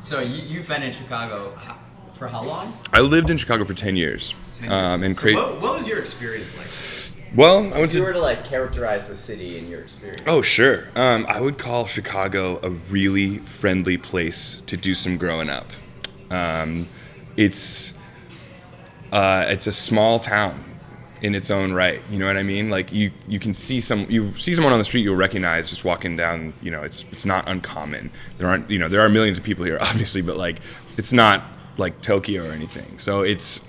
So you've been in Chicago for how long? I lived in Chicago for 10 years. 10 years. And what was your experience like? Well, I went If you to. were to like characterize the city in your experience. Oh, sure. I would call Chicago a really friendly place to do some growing up. It's a small town in its own right. You know what I mean? Like you can see someone on the street you'll recognize just walking down. You know, it's not uncommon. There are millions of people here, obviously, but like it's not like Tokyo or anything. So it's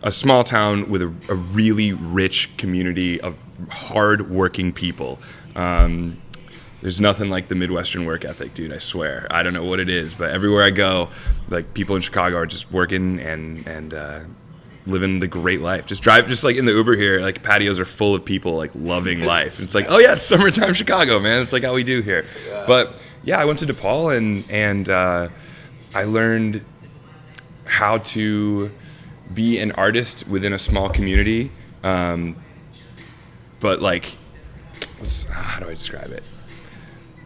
a small town with a really rich community of hard-working people. There's nothing like the Midwestern work ethic, dude, I swear. I don't know what it is, but everywhere I go, like people in Chicago are just working and living the great life. Just like in the Uber here, like patios are full of people like loving life. It's like, oh yeah, it's summertime Chicago, man. It's like how we do here. Yeah. But yeah, I went to DePaul and I learned how to be an artist within a small community, but like, how do I describe it?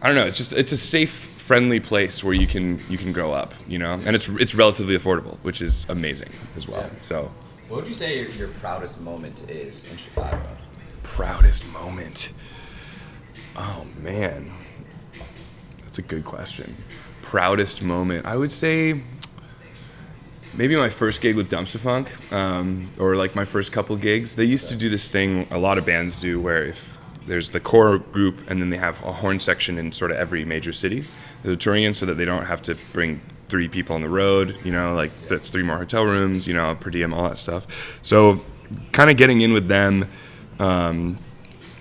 I don't know. It's a safe, friendly place where you can grow up, you know, and it's relatively affordable, which is amazing as well. Yeah. So, what would you say your proudest moment is in Chicago? Proudest moment? Oh man, that's a good question. Proudest moment? I would say maybe my first gig with Dumpster Funk, or like my first couple gigs. They used to do this thing a lot of bands do where if there's the core group and then they have a horn section in sort of every major city they're touring in so that they don't have to bring 3 people on the road, you know, like that's 3 more hotel rooms, you know, per diem, all that stuff. So kind of getting in with them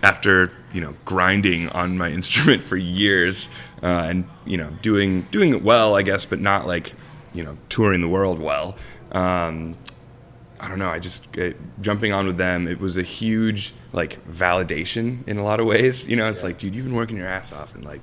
after, you know, grinding on my instrument for years and, you know, doing it well, I guess, but not like, you know, touring the world well. I don't know. Jumping on with them, it was a huge like validation in a lot of ways. You know, it's like, dude, you've been working your ass off, and like,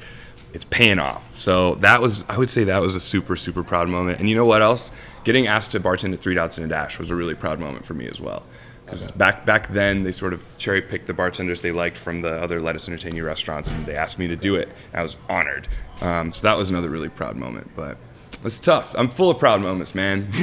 it's paying off. So I would say that was a super, super proud moment. And you know what else? Getting asked to bartend at 3 Dots and a Dash was a really proud moment for me as well. Because back then, they sort of cherry picked the bartenders they liked from the other Let Us Entertain You restaurants, and they asked me to do it. And I was honored. So that was another really proud moment. But it's tough. I'm full of proud moments, man.